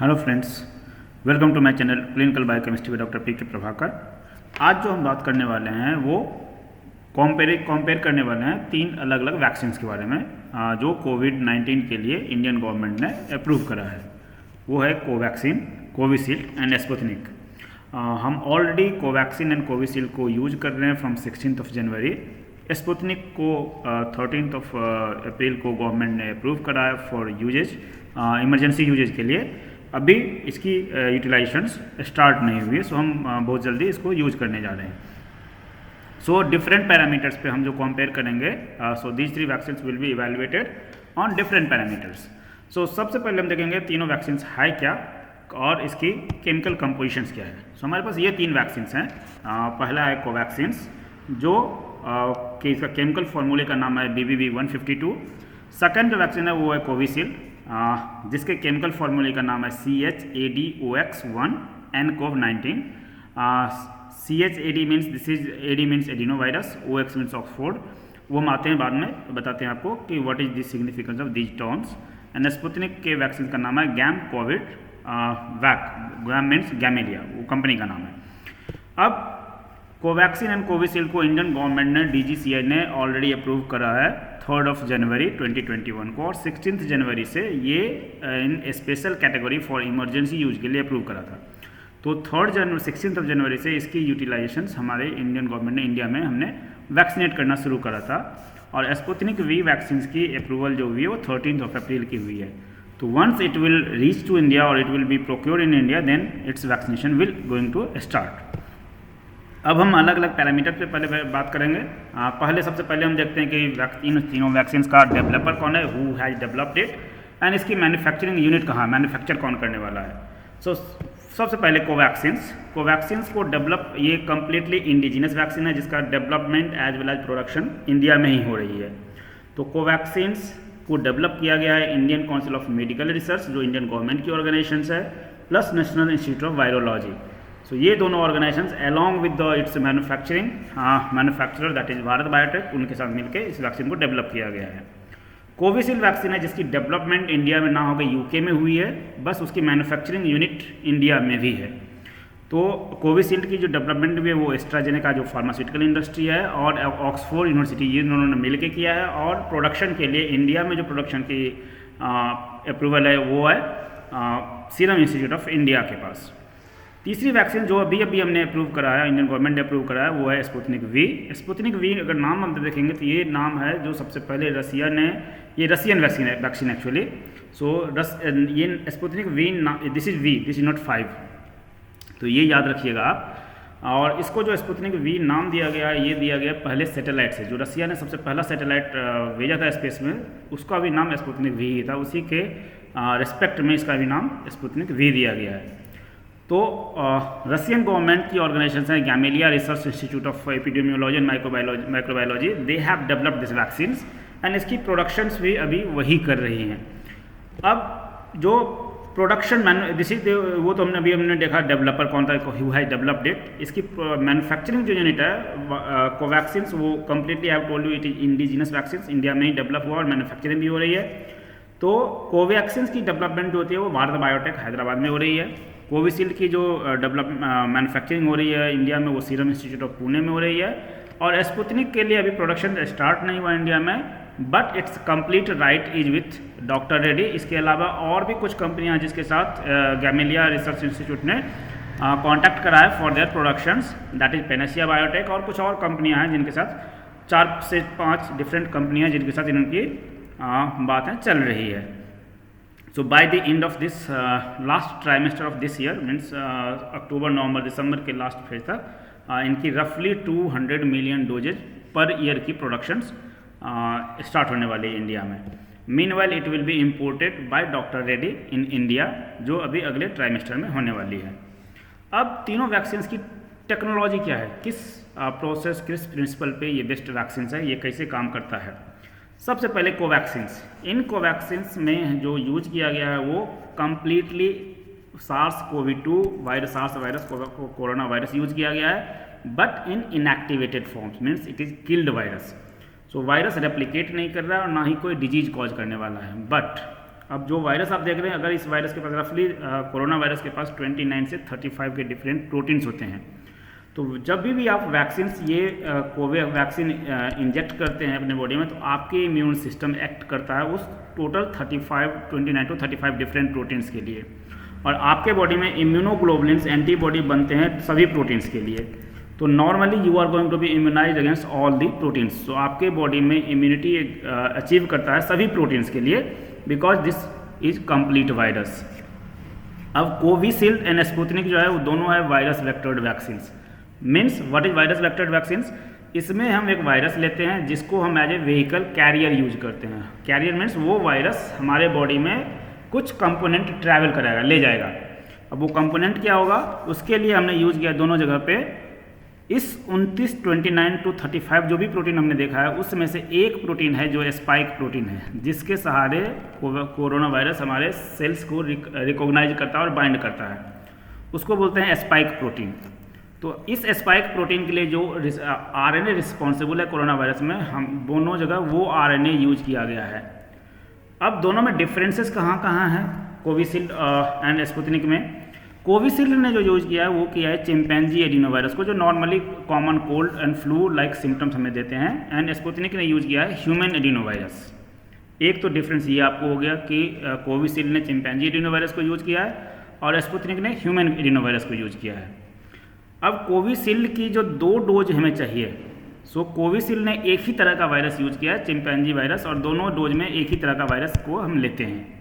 Hello friends, welcome to my channel clinical biochemistry with doctor P K Prabhakar. आज जो हम बात करने वाले हैं वो कंपेयर करने वाले हैं तीन अलग अलग वैक्सीन के बारे में जो कोविड-19 के लिए इंडियन गवर्नमेंट ने अप्रूव करा है। वो है कोवैक्सीन, कोविशील्ड एंड स्पुतनिक। हम ऑलरेडी कोवैक्सीन एंड कोविशील्ड को यूज कर रहे हैं फ्रॉम 16 जनवरी। स्पुतनिक को 13 अप्रैल को गवर्नमेंट ने अप्रूव करा है फॉर यूजेज, इमरजेंसी यूजेज के लिए। अभी इसकी यूटिलाइजेशंस स्टार्ट नहीं हुई है, सो हम बहुत जल्दी इसको यूज करने जा रहे हैं। सो डिफरेंट पैरामीटर्स पे हम जो कंपेयर करेंगे, so these three vaccine will be evaluated on different parameters. So सबसे पहले हम देखेंगे तीनों वैक्सीन है क्या और इसकी केमिकल कंपोजिशंस क्या है। सो हमारे पास ये तीन वैक्सीन हैं। पहला है कोवैक्सीन जो कि इसका केमिकल फॉर्मूले का नाम है BBB-152। सेकंड जो वैक्सीन है वो है कोविशील्ड जिसके केमिकल फार्मूले का नाम है CHAdOx1 nCoV19। CHAd means this is AD means adeno virus, OX means Oxford. वो हम आते हैं बाद में बताते हैं आपको कि what is the significance of these terms. And Sputnik के वैक्सीन का नाम है गैम कोविड वैक। गैम मीन्स गैमेलिया, वो कंपनी का नाम है। अब कोवैक्सीन एंड कोविशील्ड को इंडियन गवर्नमेंट ने DGCI ने ऑलरेडी अप्रूव करा है 3 जनवरी 2021 को, और 16 जनवरी से ये in special category for emergency use के लिए अप्रूव करा था। तो 16 जनवरी से इसकी यूटिलाइजेशन हमारे इंडियन गवर्नमेंट ने इंडिया में हमने वैक्सीनेट करना शुरू करा था। और स्पुतनिक V वैक्सीन की अप्रूवल जो हुई है वो 13 अप्रैल की हुई है। तो once it will reach to India और it will be procured in India, then its vaccination will going to start. अब हम अलग अलग पैरामीटर पे पहले बात करेंगे। पहले सबसे पहले हम देखते हैं कि तीनों वैक्सीन का डेवलपर कौन है, who has developed it, and इसकी मैन्युफैक्चरिंग यूनिट कहाँ, मैन्युफैक्चर कौन करने वाला है। सो सबसे पहले कोवैक्सीन को डेवलप, ये कम्प्लीटली इंडिजिनस वैक्सीन है जिसका development as well as production India में ही हो रही है। तो कोवैक्सीन को डेवलप किया गया है Indian council of medical research जो इंडियन गवर्नमेंट की ऑर्गेनाइजेशन है, plus national institute of virology. So ये दोनों organizations along with the its manufacturer that is Bharat biotech, उनके साथ मिलकर इस वैक्सीन को डेवलप किया गया है। कोविशील्ड वैक्सीन है जिसकी डेवलपमेंट इंडिया में ना होकर UK में हुई है, बस उसकी मैन्युफैक्चरिंग यूनिट इंडिया में भी है। तो कोविशील्ड की जो डेवलपमेंट भी है वो एस्ट्राजेनेका जो फार्मास्यूटिकल इंडस्ट्री है और ऑक्सफोर्ड यूनिवर्सिटी, ये दोनों ने मिल के किया है। और प्रोडक्शन के लिए इंडिया में जो प्रोडक्शन की अप्रूवल है वो है सीरम इंस्टीट्यूट ऑफ इंडिया के पास। तीसरी वैक्सीन जो अभी हमने अप्रूव करा है, इंडियन गवर्नमेंट ने अप्रूव करा है, वो है स्पुतनिक V। स्पुतनिक V अगर नाम हम देखेंगे तो ये नाम है जो सबसे पहले रसिया ने, ये रसियन वैक्सीन एक्चुअली। सो ये Sputnik V, this is V, this is not 5, तो ये याद रखिएगा आप। और इसको जो स्पुतनिक V नाम दिया गया है, ये दिया गया पहले सैटेलाइट से, जो रसिया ने सबसे पहला सैटेलाइट भेजा था स्पेस में, उसका भी नाम स्पुतनिक V ही था। उसी के रिस्पेक्ट में इसका भी नाम स्पुतनिक V दिया गया है। तो रसियन गवर्नमेंट की ऑर्गेनाइजेशन है Gamaleya research institute of epidemiology and microbiology, they have developed this vaccine and इसकी प्रोडक्शंस भी अभी वही कर रही हैं। अब जो प्रोडक्शन दिस इज वो तो हमने देखा डेवलपर कौन था, हु हैज डेवलप्ड इट। इसकी मैन्युफैक्चरिंग जो यूनिट है कोवैक्सीन, वो completely I have told you it is indigenous vaccine, India में ही डेवलप हुआ और मैन्युफैक्चरिंग भी हो रही है। तो कोवैक्सीन की डेवलपमेंट जो होती है वो भारत बायोटेक हैदराबाद में हो रही है। कोविशील्ड की जो मैन्युफैक्चरिंग हो रही है इंडिया में, वो सीरम इंस्टीट्यूट ऑफ पुणे में हो रही है। और स्पुतनिक के लिए अभी प्रोडक्शन स्टार्ट नहीं हुआ इंडिया में, but it's complete right is with doctor Reddy. इसके अलावा और भी कुछ कंपनियां हैं जिसके साथ गैमेलिया रिसर्च इंस्टीट्यूट ने कॉन्टैक्ट करा है for their productions, that is Panacea biotech. और कुछ और कंपनियां हैं जिनके साथ 4 से 5 डिफरेंट कंपनियां जिनके साथ इनकी बातें चल रही है। So by the end of this last trimester of this year, means अक्टूबर नवंबर दिसंबर के लास्ट फेज तक इनकी रफली 200 मिलियन डोजेज पर ईयर की प्रोडक्शंस स्टार्ट होने वाली है इंडिया में। Meanwhile it will be imported by doctor Reddy in India, जो अभी अगले ट्राइमेस्टर में होने वाली है। अब तीनों वैक्सीन की टेक्नोलॉजी क्या है, किस प्रोसेस किस प्रिंसिपल पे ये बेस्ट वैक्सीन है, ये कैसे काम करता है। सबसे पहले कोवैक्सीन्स, इन कोवैक्सीन्स में जो यूज किया गया है वो completely SARS-CoV-2 virus, SARS virus corona virus use किया गया है, but in inactivated forms, means it is killed virus. So virus replicate नहीं कर रहा है और ना ही कोई डिजीज कॉज करने वाला है, बट अब जो वायरस आप देख रहे हैं, अगर इस वायरस के पास रफली कोरोना वायरस के पास 29 से 35 के डिफरेंट प्रोटीन्स होते हैं। तो जब भी आप वैक्सीन्स ये कोविड वैक्सीन इंजेक्ट करते हैं अपने बॉडी में, तो आपके इम्यून सिस्टम एक्ट करता है उस टोटल 29 to 35 डिफरेंट प्रोटीन्स के लिए, और आपके बॉडी में इम्यूनोग्लोबुलिन्स एंटीबॉडी बनते हैं सभी प्रोटीन्स के लिए। तो normally you are going to be immunize against all the proteins. तो आपके बॉडी में इम्यूनिटी अचीव करता है सभी प्रोटीन्स के लिए, because this is complete virus. अब कोविशील्ड एंड स्पुतनिक जो है वो दोनों है virus vectored vaccines. Means what is virus vectored vaccines? इसमें हम एक वायरस लेते हैं जिसको हम as a vehicle carrier use करते हैं। कैरियर मीन्स वो वायरस हमारे बॉडी में कुछ कंपोनेंट ट्रैवल कराएगा, ले जाएगा। अब वो कंपोनेंट क्या होगा, उसके लिए हमने यूज किया दोनों जगह पे इस 29 to 35 जो भी प्रोटीन हमने देखा है उसमें से एक प्रोटीन है जो स्पाइक प्रोटीन है, जिसके सहारे कोरोना वायरस हमारे सेल्स को रिकॉग्नाइज करता है और बाइंड करता है, उसको बोलते हैं स्पाइक प्रोटीन। तो इस स्पाइक प्रोटीन के लिए जो आरएनए रिस्पॉन्सिबल है कोरोना वायरस में, हम दोनों जगह वो आरएनए यूज किया गया है। अब दोनों में डिफरेंसेस कहाँ कहाँ हैं कोविशील्ड एंड स्पुतनिक में? कोविशील्ड ने जो यूज किया है वो किया है चिंपैंजी एडिनोवायरस को, जो normally common cold and flu like symptoms हमें देते हैं, एंड स्पुतनिक ने यूज किया है ह्यूमन एडिनोवायरस। एक तो डिफरेंस ये आपको हो गया कि कोविशील्ड ने चिंपैंजी एडिनोवायरस को यूज किया है और स्पुतनिक ने ह्यूमन एडिनोवायरस को यूज किया है। अब कोविशील्ड की जो 2 डोज हमें चाहिए, सो कोविशील्ड ने एक ही तरह का वायरस यूज किया है, चिंपैंजी वायरस, और दोनों डोज में एक ही तरह का वायरस को हम लेते हैं।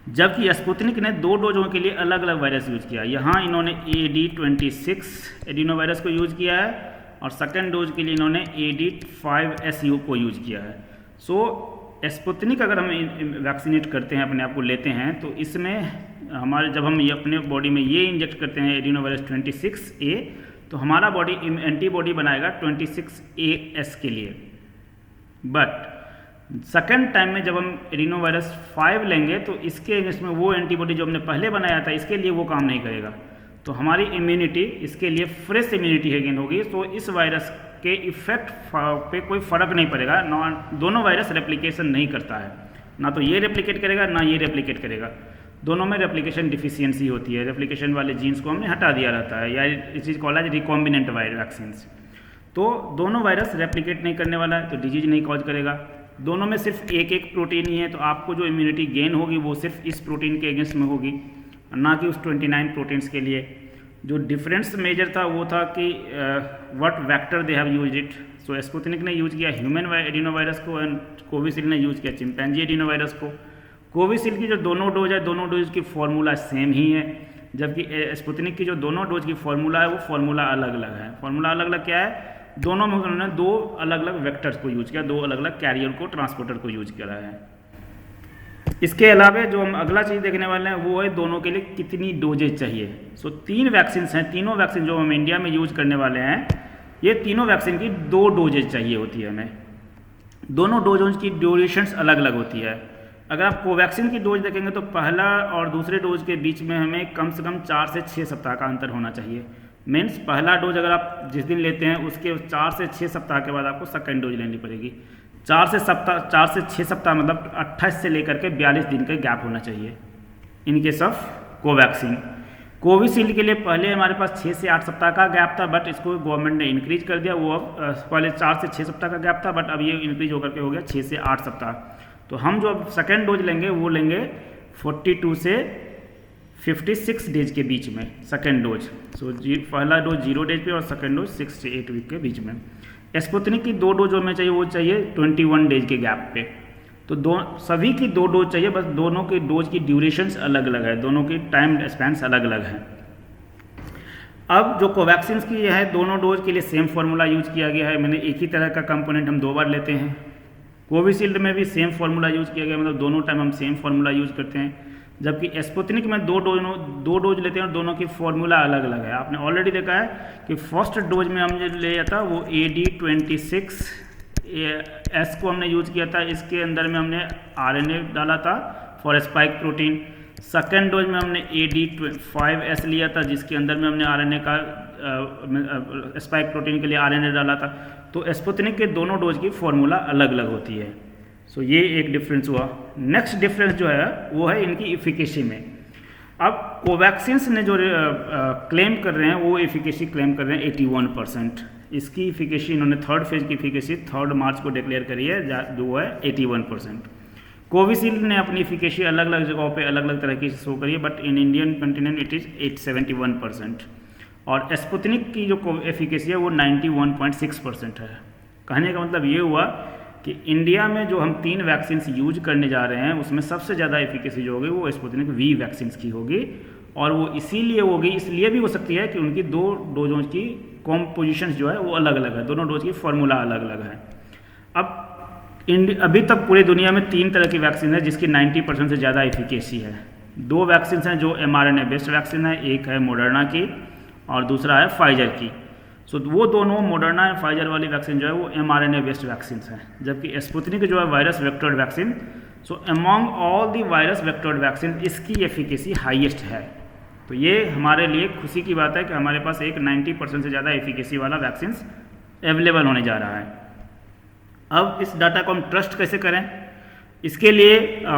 जबकि स्पुतनिक ने 2 डोजों के लिए अलग अलग वायरस यूज किया। यहाँ इन्होंने AD26 एडिनोवायरस को यूज किया है और सेकेंड डोज के लिए इन्होंने AD5SU को यूज किया है। सो स्पुतनिक अगर हम वैक्सीनेट करते हैं, अपने आप को लेते हैं, तो इसमें हमारे जब हम ये अपने बॉडी में ये इंजेक्ट करते हैं एडिनोवायरस 26A, तो हमारा बॉडी एंटीबॉडी बनाएगा 26AS के लिए। बट सेकेंड टाइम में जब हम एडिनोवायरस 5 लेंगे तो इसके अगेंस्ट में वो एंटीबॉडी जो हमने पहले बनाया था इसके लिए वो काम नहीं करेगा, तो हमारी इम्यूनिटी इसके लिए फ्रेश इम्यूनिटी है गेन होगी। तो इस वायरस के इफेक्ट पे कोई फ़र्क नहीं पड़ेगा। दोनों वायरस रेप्लिकेशन नहीं करता है, ना तो ये रेप्लिकेट करेगा ना ये रेप्लिकेट करेगा। दोनों में रेप्लिकेशन डिफिशियंसी होती है, रेप्लिकेशन वाले जीन्स को हमने हटा दिया रहता है, या it is called as recombinant vaccines. तो दोनों वायरस रेप्लिकेट नहीं करने वाला है, तो डिजीज नहीं कॉज करेगा। दोनों में सिर्फ एक प्रोटीन ही है, तो आपको जो इम्यूनिटी गेन होगी वो सिर्फ इस प्रोटीन के अगेंस्ट में होगी, ना कि उस 29 प्रोटीन्स के लिए। जो डिफरेंस मेजर था वो था कि what vector they have used it. So Sputnik ने यूज किया ह्यूमन एडिनोवायरस को एंड कोविशील्ड ने यूज किया चिंपैंजी एडिनोवायरस को। कोविशील्ड की जो दोनों डोज है, दोनों डोज की फॉर्मूला सेम ही है, जबकि स्पुतनिक की जो दोनों डोज की फॉर्मूला है वो फॉर्मूला अलग अलग है। फॉर्मूला अलग अलग क्या है? दोनों में उन्होंने 2 अलग अलग वेक्टर्स को यूज किया, 2 अलग अलग कैरियर को, ट्रांसपोर्टर को यूज करा है। इसके अलावा जो हम अगला चीज़ देखने वाले हैं वो है दोनों के लिए कितनी डोजेज चाहिए। सो 3 वैक्सीन हैं, तीनों वैक्सीन जो हम इंडिया में यूज करने वाले हैं, ये तीनों वैक्सीन की 2 डोजेज चाहिए होती है हमें। दोनों डोजों की ड्यूरेशंस अलग अलग होती है। अगर आप कोवैक्सीन की डोज देखेंगे तो पहला और दूसरे डोज के बीच में हमें कम से कम 4 से 6 सप्ताह का अंतर होना चाहिए। मीन्स पहला डोज अगर आप जिस दिन लेते हैं उसके 4 से 6 सप्ताह के बाद आपको सेकेंड डोज लेनी पड़ेगी। 4 से 6 सप्ताह मतलब 28 से लेकर के 42 दिन का गैप होना चाहिए in case of Covaxin. Covishield के लिए पहले हमारे पास 6 से 8 सप्ताह का गैप था, बट इसको गवर्नमेंट ने इंक्रीज कर दिया। वो अब पहले 4 से 6 सप्ताह का गैप था, बट अब ये इंक्रीज होकर के हो गया 6 से 8 सप्ताह। तो हम जो अब सेकेंड डोज लेंगे वो लेंगे 42 से 56 डेज के बीच में सेकेंड डोज। सो पहला डोज 0 डेज पे और सेकेंड डोज 6 से 8 वीक के बीच में। स्पुतनिक की 2 डोज हमें चाहिए, वो चाहिए 21 डेज के गैप पे। तो सभी की 2 डोज चाहिए, बस दोनों की डोज की ड्यूरेशंस अलग अलग है, दोनों की टाइम स्पैन्स अलग अलग हैं। अब जो कोवैक्सीन की है, दोनों डोज के लिए सेम फार्मूला यूज किया गया है। मैंने एक ही तरह का कंपोनेंट हम 2 बार लेते हैं। कोविशील्ड में भी सेम फार्मूला यूज किया गया, मतलब दोनों टाइम हम सेम फार्मूला यूज करते हैं। जबकि स्पुतनिक में 2 डोज लेते हैं और दोनों की फार्मूला अलग अलग है। आपने ऑलरेडी देखा है कि फर्स्ट डोज में हमने लिया था वो AD26 एस को हमने यूज किया था, इसके अंदर में हमने RNA डाला था for spike protein. Second dose में हमने AD5S लिया था, जिसके अंदर में हमने RNA का स्पाइक प्रोटीन के लिए RNA डाला था। तो स्पुतनिक के दोनों डोज की फॉर्मूला अलग अलग होती है। सो ये एक डिफरेंस हुआ। नेक्स्ट डिफरेंस जो है वो है इनकी इफिकेसी में। अब कोवैक्सिन ने जो क्लेम कर रहे हैं वो इफिकेसी क्लेम कर रहे हैं 81%। इसकी इफिकेसी इन्होंने थर्ड फेज की इफिकेसी 3 मार्च को डिक्लेयर करी है जो है 81%। कोविशील्ड ने अपनी इफिकेसी अलग अलग जगहों पे अलग अलग तरह की शो करी है, but in Indian continent it is 871%। और स्पुतनिक की जो एफिकेसी है वो 91.6% है। कहने का मतलब ये हुआ कि इंडिया में जो हम 3 वैक्सीन यूज करने जा रहे हैं उसमें सबसे ज़्यादा एफिकेसी जो होगी वो स्पुतनिक वी वैक्सीन की होगी। और वो इसीलिए होगी, इसलिए भी हो सकती है कि उनकी 2 डोजों की कॉम्पोजिशंस जो है वो अलग अलग है, दोनों डोज की फार्मूला अलग अलग है। अब अभी तक पूरी दुनिया में 3 तरह की वैक्सीन है जिसकी 90% से ज़्यादा एफिकेसी है। 2 वैक्सीन हैं जो mRNA बेस्ड वैक्सीन है, एक है मॉडर्ना की और दूसरा है फाइजर की। सो वो दोनों मॉडर्ना एंड फाइजर वाली वैक्सीन जो है वो mRNA बेस्ड वैक्सीन हैं, जबकि स्पुतनिक जो है virus vectored vaccine. So among all the virus vectored vaccine इसकी एफिकेसी हाईएस्ट है। तो ये हमारे लिए खुशी की बात है कि हमारे पास एक 90% से ज़्यादा एफिकेसी वाला वैक्सीन अवेलेबल होने जा रहा है। अब इस डाटा को हम ट्रस्ट कैसे करें, इसके लिए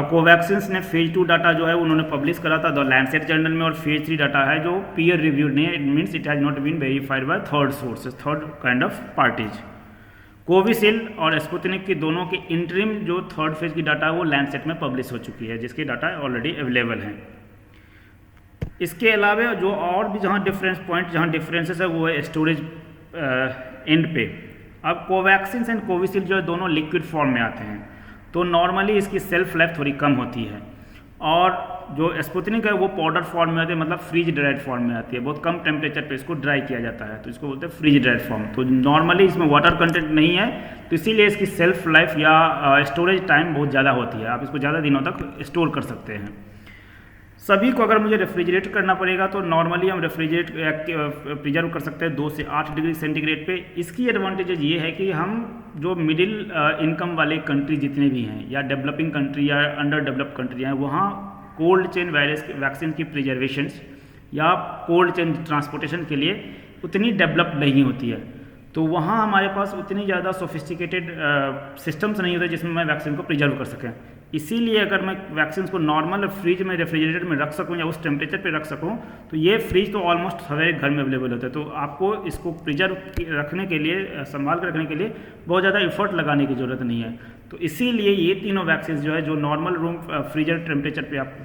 कोवैक्सिन ने फेज 2 डाटा जो है उन्होंने पब्लिश करा था द लैंसेट जर्नल में, और फेज 3 डाटा है जो पीयर रिव्यूड नहीं है, it means it has not been verified by third sources, third kind of parties. Covishield और स्पुतनिक की दोनों के इंटरिम जो थर्ड फेज की डाटा है वो लैंसेट में पब्लिश हो चुकी है, जिसकी डाटा ऑलरेडी अवेलेबल हैं। इसके अलावा जो और भी जहाँ डिफरेंसेस है वो है स्टोरेज एंड पे। अब कोवैक्सिन एंड कोविशील्ड जो है दोनों लिक्विड फॉर्म में आते हैं, तो नॉर्मली इसकी सेल्फ लाइफ थोड़ी कम होती है। और जो स्पुतनिक है वो पाउडर फॉर्म में आती है, मतलब फ्रीज ड्राइड फॉर्म में आती है, बहुत कम टेम्परेचर पे इसको ड्राई किया जाता है, तो इसको बोलते हैं फ्रीज ड्राइड फॉर्म। तो नॉर्मली इसमें वाटर कंटेंट नहीं है, तो इसीलिए इसकी सेल्फ लाइफ या स्टोरेज टाइम बहुत ज़्यादा होती है, आप इसको ज़्यादा दिनों तक स्टोर कर सकते हैं। सभी को अगर मुझे रेफ्रिजरेट करना पड़ेगा तो नॉर्मली हम प्रिजर्व कर सकते हैं 2 से 8 डिग्री सेंटीग्रेड पे। इसकी एडवांटेज ये है कि हम जो मिडिल इनकम वाले कंट्री जितने भी हैं या डेवलपिंग कंट्री या अंडर डेवलप्ड कंट्री हैं, वहाँ कोल्ड चेन वायरस वैक्सीन की प्रिजर्वेशंस या कोल्ड चेन ट्रांसपोर्टेशन के लिए उतनी डेवलप नहीं होती है, तो वहाँ हमारे पास उतनी ज़्यादा सोफिस्टिकेटेड सिस्टम्स नहीं होते जिसमें मैं वैक्सीन को प्रिजर्व कर सकें। इसीलिए अगर मैं वैक्सीन को नॉर्मल फ्रिज में रेफ्रिजरेटर में रख सकूं या उस टेम्परेचर पे रख सकूं, तो ये फ्रिज तो ऑलमोस्ट हर घर में अवेलेबल होता है। तो आपको इसको प्रिजर्व रखने के लिए, संभाल कर रखने के लिए बहुत ज़्यादा एफर्ट लगाने की ज़रूरत नहीं है। तो इसीलिए ये तीनों वैक्सीन जो है जो नॉर्मल रूम फ्रीजर टेम्परेचर पर आप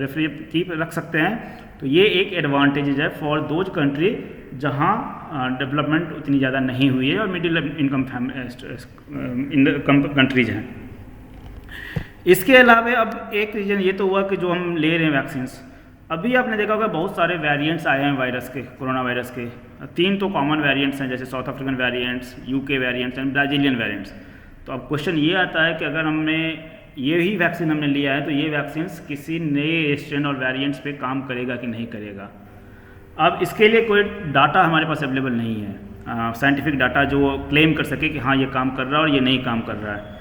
रेफ्रिजरेटर रख सकते हैं, तो ये एक एडवांटेज है फॉर दोज कंट्री जहाँ डेवलपमेंट उतनी ज़्यादा नहीं हुई है और मिडिल इनकम कंट्रीज हैं। इसके अलावा अब एक रीज़न ये तो हुआ कि जो हम ले रहे हैं वैक्सीन्स, अभी आपने देखा होगा बहुत सारे वेरिएंट्स आए हैं वायरस के, कोरोना वायरस के। 3 तो कॉमन वेरिएंट्स हैं, जैसे south African variants, UK variants and Brazilian variants. तो अब क्वेश्चन ये आता है कि अगर हमने ये ही वैक्सीन हमने लिया है तो ये वैक्सीन किसी नए स्ट्रेन और वेरिएंट्स पे काम करेगा कि नहीं करेगा। अब इसके लिए कोई डाटा हमारे पास अवेलेबल नहीं है, साइंटिफिक डाटा जो क्लेम कर सके कि हाँ ये काम कर रहा है और ये नहीं काम कर रहा है।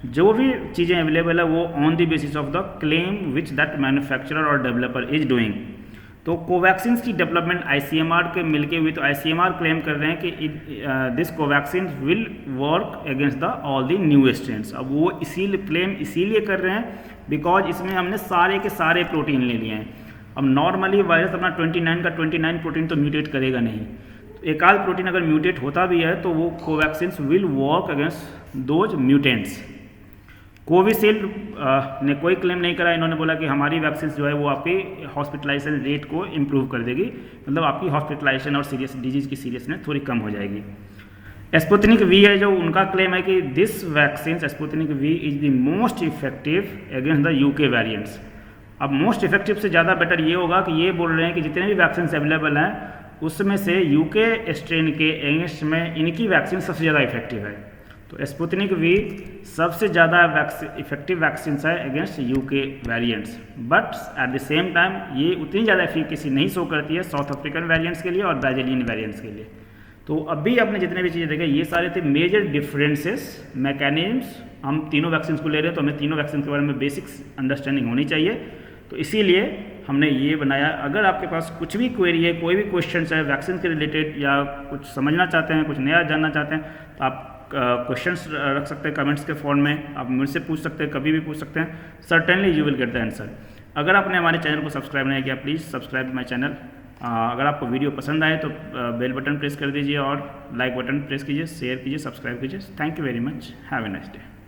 जो भी चीज़ें अवेलेबल है वो on the basis of the claim which that manufacturer और डेवलपर इज डूइंग। तो कोवैक्सिन की डेवलपमेंट ICMR के मिलके हुई, तो ICMR क्लेम कर रहे हैं कि this Covaxin will work against the all the new strains. अब वो इसीलिए कर रहे हैं बिकॉज इसमें हमने सारे के सारे प्रोटीन ले लिए हैं। अब नॉर्मली वायरस अपना 29 का 29 प्रोटीन तो म्यूटेट करेगा नहीं, तो एक आध प्रोटीन अगर म्यूटेट होता भी है तो वो Covaxin will work against those mutants. Covishield ने कोई क्लेम नहीं करा, इन्होंने बोला कि हमारी वैक्सीन जो है वो आपकी हॉस्पिटलाइजेशन रेट को इम्प्रूव कर देगी, मतलब आपकी हॉस्पिटलाइजेशन और सीरियस डिजीज़ की सीरियसनेस थोड़ी कम हो जाएगी। स्पुतनिक वी है जो उनका क्लेम है कि this vaccine Sputnik V is the most effective against the UK variants. अब मोस्ट इफेक्टिव से ज़्यादा बेटर ये होगा कि ये बोल रहे हैं कि जितने भी वैक्सीन अवेलेबल हैं उसमें से यूके स्ट्रेन के अगेंस्ट में इनकी वैक्सीन सबसे ज़्यादा इफेक्टिव है। तो स्पुतनिक वी सबसे ज़्यादा इफेक्टिव वैक्सीन है against UK variants, but at the same time ये उतनी ज़्यादा एफिकेसी नहीं शो करती है साउथ अफ्रीकन वेरिएंट्स के लिए और ब्राज़ीलियन वेरिएंट्स के लिए। तो अभी आपने जितने भी चीज़ें देखे ये सारे थे मेजर डिफरेंसेस मैकेनिज्म्स। हम तीनों वैक्सीन को ले रहे हैं तो हमें तीनों वैक्सीन के बारे में बेसिक्स अंडरस्टैंडिंग होनी चाहिए, तो इसीलिए हमने ये बनाया। अगर आपके पास कुछ भी क्वेरी है, कोई भी क्वेश्चन है वैक्सीन के रिलेटेड या कुछ समझना चाहते हैं, कुछ नया जानना चाहते हैं, तो आप क्वेश्चंस रख सकते हैं कमेंट्स के फॉर्म में, आप मुझसे पूछ सकते हैं, कभी भी पूछ सकते हैं। Certainly you will get the answer. अगर आपने हमारे चैनल को सब्सक्राइब नहीं किया, प्लीज़ सब्सक्राइब माई चैनल। अगर आपको वीडियो पसंद आए तो बेल बटन प्रेस कर दीजिए और लाइक बटन प्रेस कीजिए, शेयर कीजिए, सब्सक्राइब कीजिए। Thank you very much, have a nice day.